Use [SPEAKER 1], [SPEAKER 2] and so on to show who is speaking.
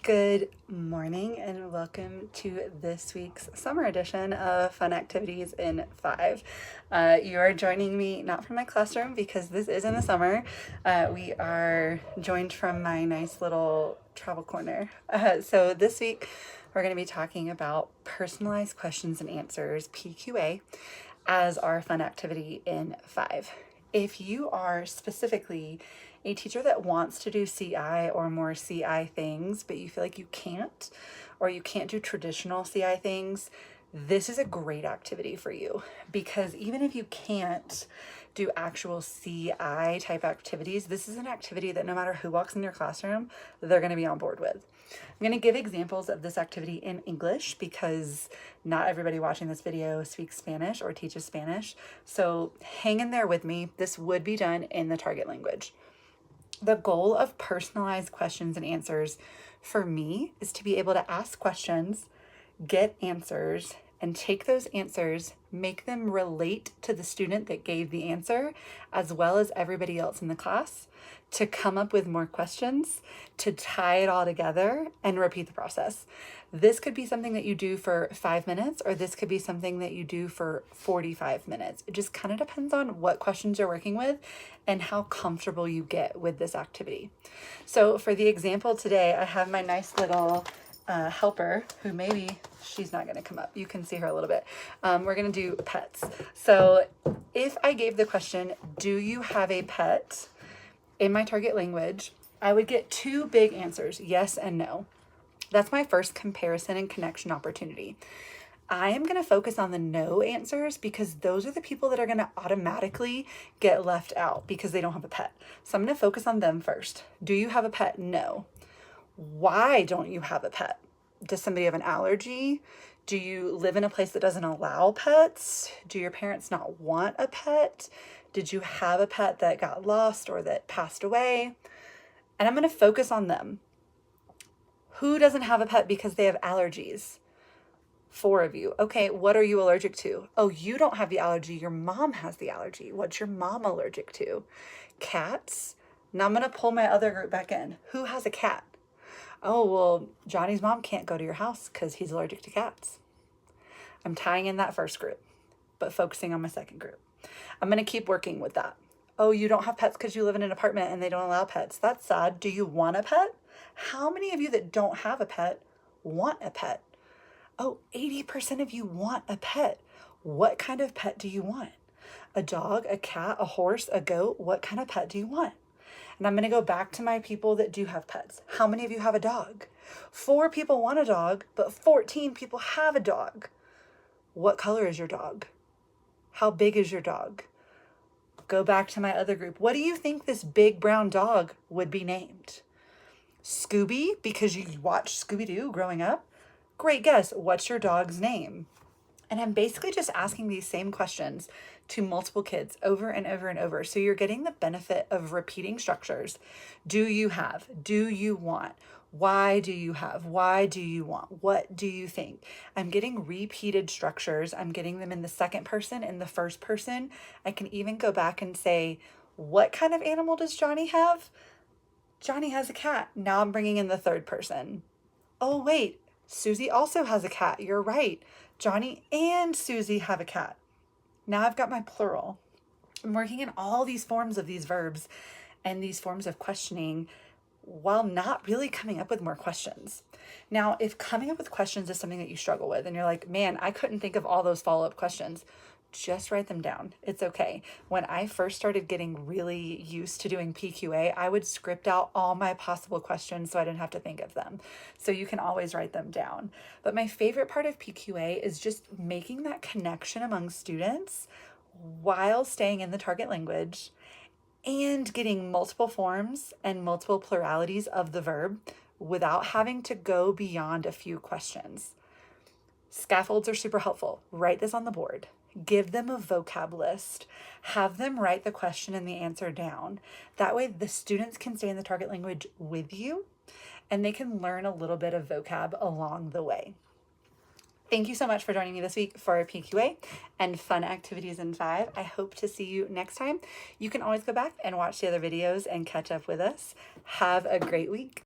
[SPEAKER 1] Good morning and welcome to this week's summer edition of Fun Activities in 5. You are joining me not from my classroom because this is in the summer. We are joined from my nice little travel corner. So this week we're going to be talking about personalized questions and answers, PQA, as our fun activity in 5. If you are specifically a teacher that wants to do CI or more CI things, but you feel like you can't, or you can't do traditional CI things, this is a great activity for you, because even if you can't do actual CI type activities, this is an activity that no matter who walks in your classroom, they're going to be on board with. I'm going to give examples of this activity in English because not everybody watching this video speaks Spanish or teaches Spanish. So hang in there with me. This would be done in the target language. The goal of personalized questions and answers for me is to be able to ask questions, get answers, and take those answers, make them relate to the student that gave the answer, as well as everybody else in the class, to come up with more questions, to tie it all together and repeat the process. This could be something that you do for 5 minutes, or this could be something that you do for 45 minutes. It just kind of depends on what questions you're working with and how comfortable you get with this activity. So for the example today, I have my nice little helper who maybe she's not going to come up. You can see her a little bit. We're going to do pets. So if I gave the question, do you have a pet, in my target language, I would get 2 big answers, yes and no. That's my first comparison and connection opportunity. I am going to focus on the no answers because those are the people that are going to automatically get left out because they don't have a pet. So I'm going to focus on them first. Do you have a pet? No. Why don't you have a pet? Does somebody have an allergy? Do you live in a place that doesn't allow pets? Do your parents not want a pet? Did you have a pet that got lost or that passed away? And I'm going to focus on them. Who doesn't have a pet because they have allergies? 4 of you. Okay, what are you allergic to? Oh, you don't have the allergy. Your mom has the allergy. What's your mom allergic to? Cats? Now I'm going to pull my other group back in. Who has a cat? Oh, well, Johnny's mom can't go to your house because he's allergic to cats. I'm tying in that first group, but focusing on my second group. I'm going to keep working with that. Oh, you don't have pets because you live in an apartment and they don't allow pets. That's sad. Do you want a pet? How many of you that don't have a pet want a pet? Oh, 80% of you want a pet. What kind of pet do you want? A dog, a cat, a horse, a goat? What kind of pet do you want? And I'm going to go back to my people that do have pets. How many of you have a dog? 4 people want a dog, but 14 people have a dog. What color is your dog? How big is your dog? Go back to my other group. What do you think this big brown dog would be named? Scooby, because you watched Scooby-Doo growing up? Great guess. What's your dog's name? And I'm basically just asking these same questions to multiple kids over and over and over. So you're getting the benefit of repeating structures. Do you have? Do you want? Why do you have? Why do you want? What do you think? I'm getting repeated structures. I'm getting them in the second person, in the first person. I can even go back and say, what kind of animal does Johnny have? Johnny has a cat. Now I'm bringing in the third person. Oh, wait, Susie also has a cat. You're right. Johnny and Susie have a cat. Now I've got my plural. I'm working in all these forms of these verbs and these forms of questioning while not really coming up with more questions. Now, if coming up with questions is something that you struggle with and you're like, man, I couldn't think of all those follow-up questions, just write them down. It's okay. When I first started getting really used to doing PQA, I would script out all my possible questions so I didn't have to think of them. So you can always write them down. But my favorite part of PQA is just making that connection among students while staying in the target language and getting multiple forms and multiple pluralities of the verb without having to go beyond a few questions. Scaffolds are super helpful. Write this on the board. Give them a vocab list. Have them write the question and the answer down. That way the students can stay in the target language with you and they can learn a little bit of vocab along the way. Thank you so much for joining me this week for PQA and Fun Activities in 5. I hope to see you next time. You can always go back and watch the other videos and catch up with us. Have a great week.